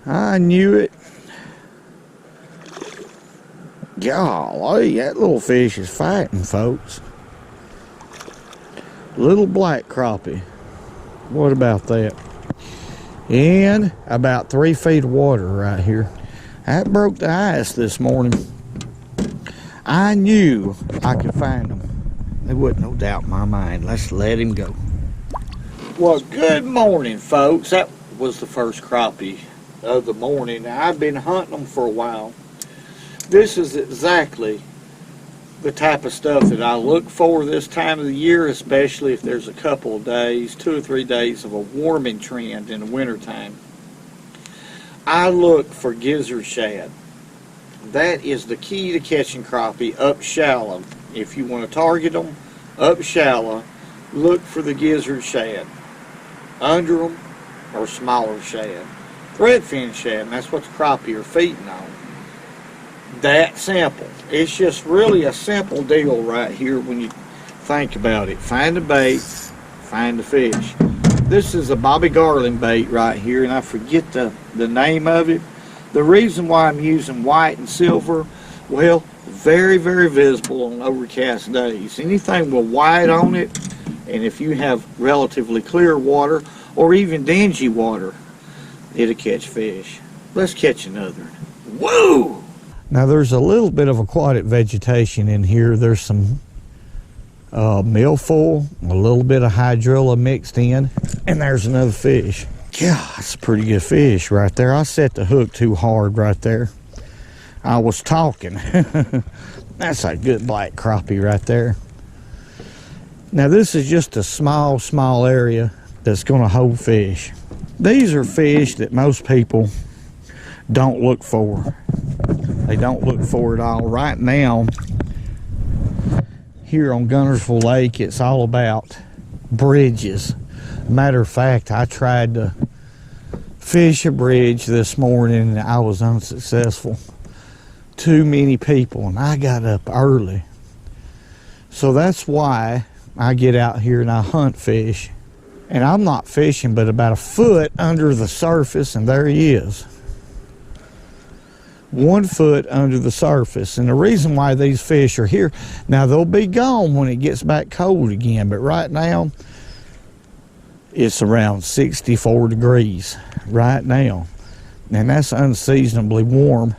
I knew it. Golly, that little fish is fighting, folks. Little black crappie. What about that? And about 3 feet of water right here. That broke the ice this morning. I knew I could find them. There wasn't no doubt in my mind. Let's let him go. Well, good morning, folks. That was the first crappie of the morning. I've been hunting them for a while. This is exactly the type of stuff that I look for this time of the year, especially if there's a couple of days, 2 or 3 days of a warming trend in the wintertime. I look for gizzard shad. That is the key to catching crappie up shallow. If you want to target them up shallow, look for the gizzard shad. Under them are smaller shad. Threadfin shad, and that's what the crappie are feeding on. That simple. It's just really a simple deal right here when you think about it. Find the bait, find the fish. This is a Bobby Garland bait right here, and I forget the name of it. The reason why I'm using white and silver, well, very, very visible on overcast days. Anything with white on it, and if you have relatively clear water or even dingy water, it'll catch fish. Let's catch another. Whoa! Now there's a little bit of aquatic vegetation in here. There's some milfoil, a little bit of hydrilla mixed in, and there's another fish. Yeah, that's a pretty good fish right there. I set the hook too hard right there. I was talking. That's a good black crappie right there. Now this is just a small area that's gonna hold fish. These are fish that most people don't look for. They don't look for it all. Right now, here on Guntersville Lake, it's all about bridges. Matter of fact, I tried to fish a bridge this morning and I was unsuccessful. Too many people, and I got up early. So that's why I get out here and I hunt fish. And I'm not fishing but about a foot under the surface, and there he is. 1 foot under the surface. And the reason why these fish are here, now they'll be gone when it gets back cold again, but right now it's around 64 degrees right now, and that's unseasonably warm.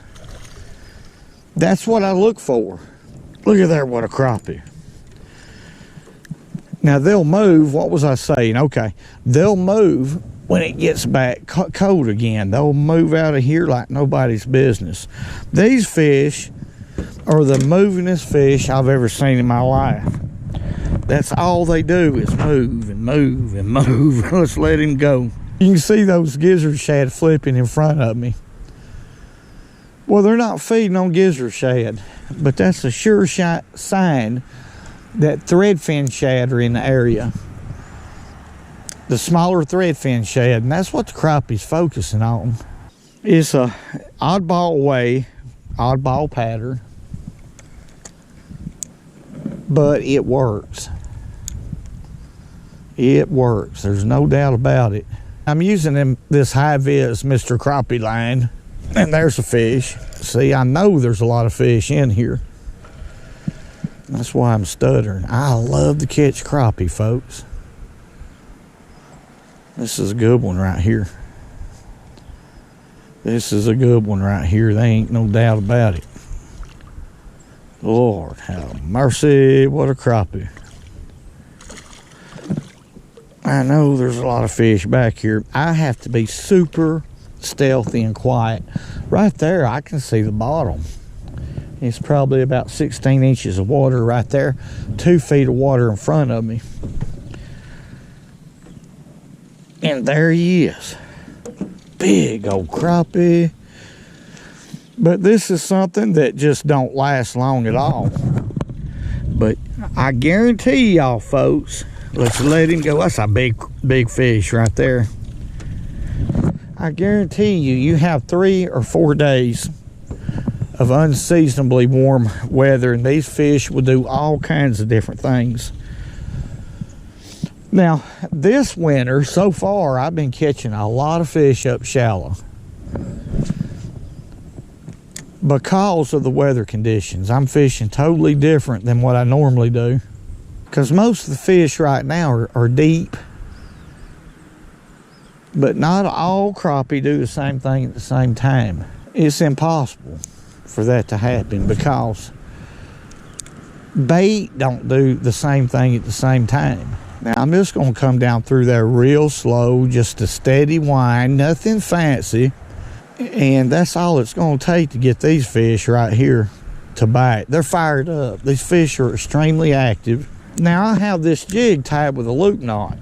That's what I look for. Look at there, what a crappie. Now they'll move. What was I saying? Okay, they'll move when it gets back cold again. They'll move out of here like nobody's business. These fish are the movingest fish I've ever seen in my life. That's all they do is move and move and move. Let's let him go. You can see those gizzard shad flipping in front of me. Well, they're not feeding on gizzard shad, but that's a sure sign that threadfin shad are in the area. The smaller threadfin shad, and that's what the crappie's focusing on. It's a oddball way, oddball pattern, but it works. It works. There's no doubt about it. I'm using this high-vis Mr. Crappie line, and there's a fish. See, I know there's a lot of fish in here. That's why I'm stuttering. I love to catch crappie, folks. This is a good one right here. This is a good one right here. There ain't no doubt about it. Lord have mercy, what a crappie. I know there's a lot of fish back here. I have to be super stealthy and quiet. Right there, I can see the bottom. It's probably about 16 inches of water right there. 2 feet of water in front of me. And there he is. Big old crappie. But this is something that just don't last long at all. But I guarantee y'all, folks, let's let him go. That's a big fish right there. I guarantee you, you have 3 or 4 days of unseasonably warm weather, and these fish will do all kinds of different things. Now, this winter, so far, I've been catching a lot of fish up shallow. because of the weather conditions. I'm fishing totally different than what I normally do, because most of the fish right now are deep, but not all crappie do the same thing at the same time. It's impossible for that to happen because bait don't do the same thing at the same time. Now I'm just going to come down through there real slow, just a steady wind, nothing fancy, and that's all it's going to take to get these fish right here to bite. They're fired up. These fish are extremely active. Now I have this jig tied with a loop knot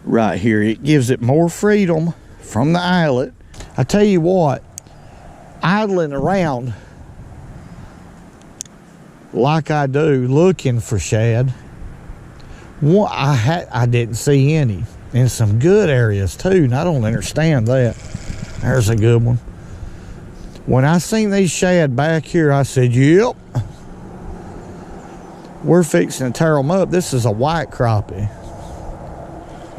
right here. It gives it more freedom from the eyelet. I tell you what, idling around like I do looking for shad, I didn't see any in some good areas too, and I don't understand that. There's a good one. When I seen these shad back here, I said, yep, we're fixing to tear them up. This is a white crappie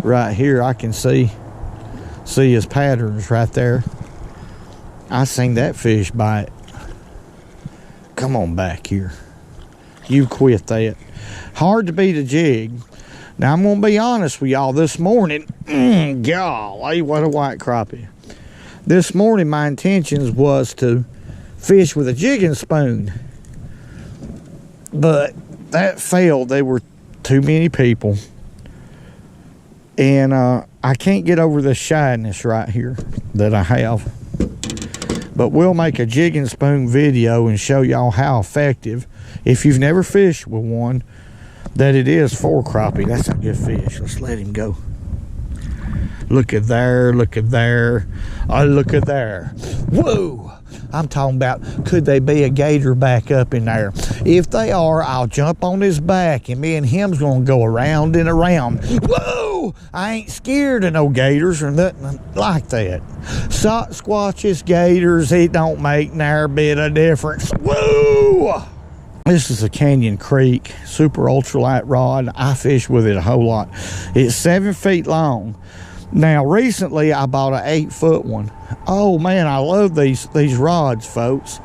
right here. I can see his patterns right there. I seen that fish bite. Come on back here. You quit that. Hard to beat a jig. Now I'm gonna be honest with y'all, this morning, golly, what a white crappie. This morning my intentions was to fish with a jigging spoon, but that failed. There were too many people, and I can't get over the shyness right here that I have. But we'll make a jigging spoon video and show y'all how effective, if you've never fished with one, that it is for crappie. That's a good fish. Let's let him go. Look at there, look at there. Oh, look at there. Whoa! I'm talking about, could they be a gator back up in there? If they are, I'll jump on his back and me and him's gonna go around and around. Whoa! I ain't scared of no gators or nothing like that. Sock squatches, gators, it don't make near a bit of difference. Whoa! This is a Canyon Creek super ultralight rod. I fish with it a whole lot. It's 7 feet long. Now recently I bought an 8-foot one. Oh man, I love these rods, folks.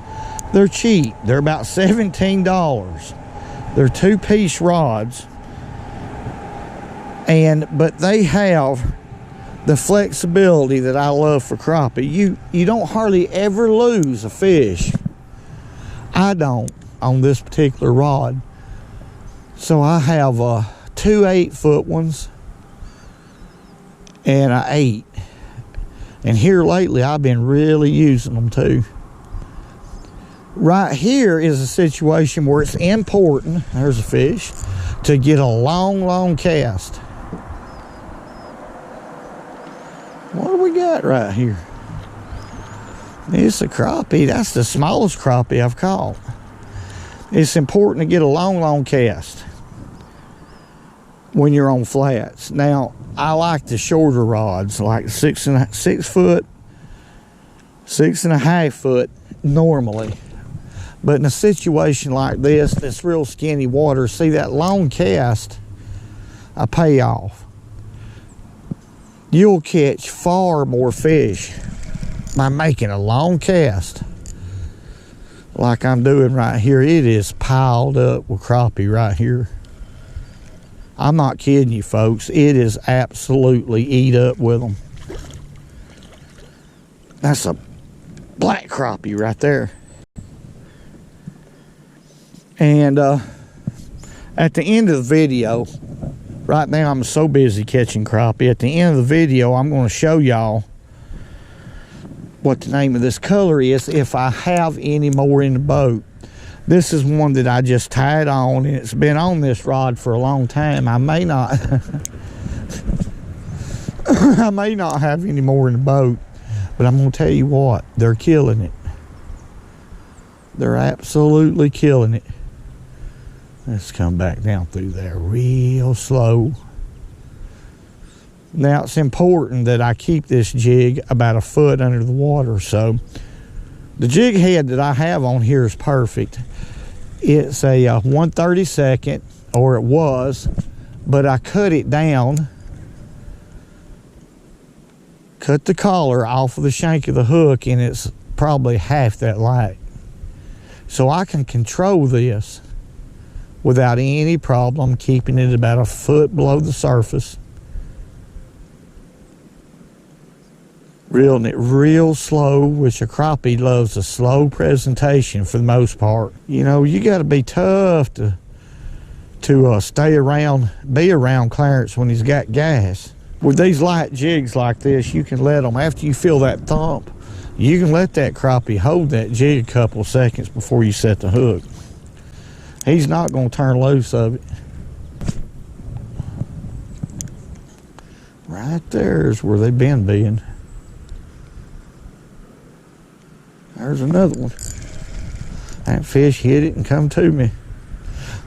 They're cheap. They're about $17. They're 2-piece rods, but they have the flexibility that I love for crappie. You don't hardly ever lose a fish. I don't on this particular rod. So I have 2 8-foot ones and an 8. And here lately I've been really using them too. Right here is a situation where it's important, there's a fish, to get a long cast. What do we got right here? It's a crappie. That's the smallest crappie I've caught. It's important to get a long cast when you're on flats. Now, I like the shorter rods, like 6 foot, 6.5 foot normally. But in a situation like this real skinny water, see that long cast, a payoff. You'll catch far more fish by making a long cast like I'm doing right here. It is piled up with crappie right here. I'm not kidding you, folks. It is absolutely eat up with them. That's a black crappie right there. And at the end of the video, right now I'm so busy catching crappie, at the end of the video I'm going to show y'all what the name of this color is if I have any more in the boat. This is one that I just tied on, and it's been on this rod for a long time. I may not I may not have any more in the boat, but I'm going to tell you what, they're killing it. They're absolutely killing it. Let's come back down through there real slow. Now, it's important that I keep this jig about 1 foot under the water. So the jig head that I have on here is perfect. It's a 1/32, or it was, but I cut it down, cut the collar off of the shank of the hook, and it's probably half that light. So I can control this without any problem, keeping it about a foot below the surface. Reeling it real slow, which a crappie loves a slow presentation for the most part. You know, you got to be tough to stay around, be around Clarence when he's got gas. With these light jigs like this, you can let them, after you feel that thump, you can let that crappie hold that jig a couple of seconds before you set the hook. He's not going to turn loose of it. Right there is where they've been being. There's another one. That fish hit it and come to me.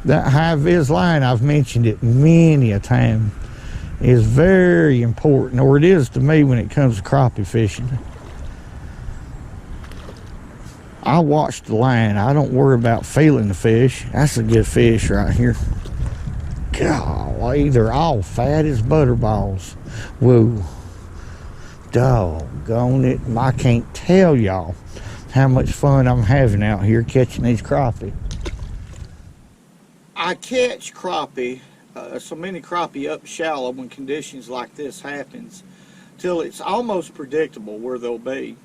That high vis line, I've mentioned it many a time, is very important, or it is to me when it comes to crappie fishing. I watch the line. I don't worry about feeling the fish. That's a good fish right here. Golly, they're all fat as butterballs. Whoa. Doggone it. I can't tell y'all how much fun I'm having out here catching these crappie. I catch crappie, so many crappie up shallow when conditions like this happens, till it's almost predictable where they'll be.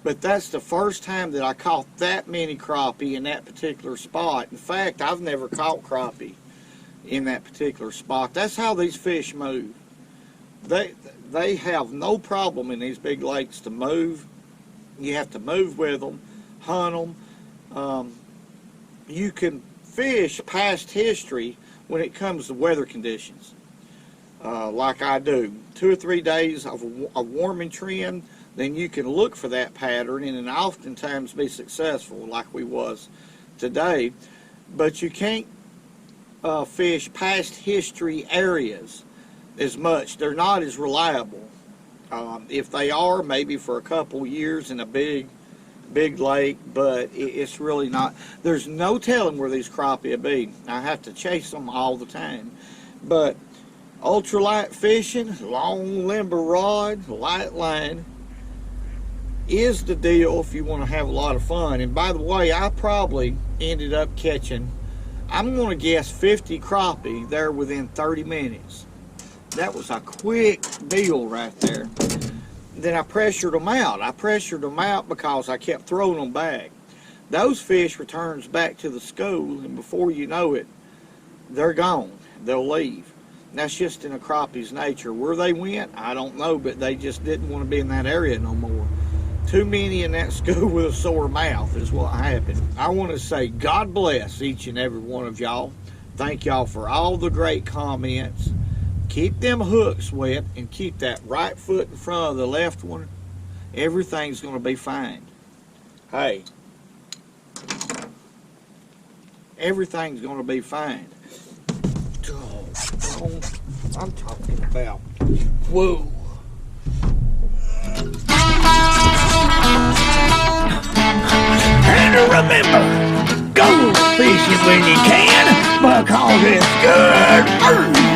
But that's the first time that I caught that many crappie in that particular spot. In fact, I've never caught crappie in that particular spot. That's how these fish move. They have no problem in these big lakes to move. You have to move with them, hunt them. You can fish past history when it comes to weather conditions, like I do. 2 or 3 days of a warming trend, then you can look for that pattern and then oftentimes be successful like we was today. But you can't fish past history areas as much. They're not as reliable. If they are, maybe for a couple years in a big lake, but it's really not. There's no telling where these crappie will be. I have to chase them all the time. But ultralight fishing, long limber rod, light line is the deal if you want to have a lot of fun. And by the way, I probably ended up catching, I'm going to guess 50 crappie there within 30 minutes. That was a quick deal right there. Then I pressured them out. I pressured them out because I kept throwing them back. Those fish returns back to the school, and before you know it, they're gone. They'll leave. That's just in a crappie's nature. Where they went, I don't know, but they just didn't want to be in that area no more. Too many in that school with a sore mouth is what happened. I want to say God bless each and every one of y'all. Thank y'all for all the great comments. Keep them hooks wet and keep that right foot in front of the left one. Everything's going to be fine. Hey, everything's going to be fine. Oh, I'm talking about, whoa. And remember, go fishing when you can, because it's good.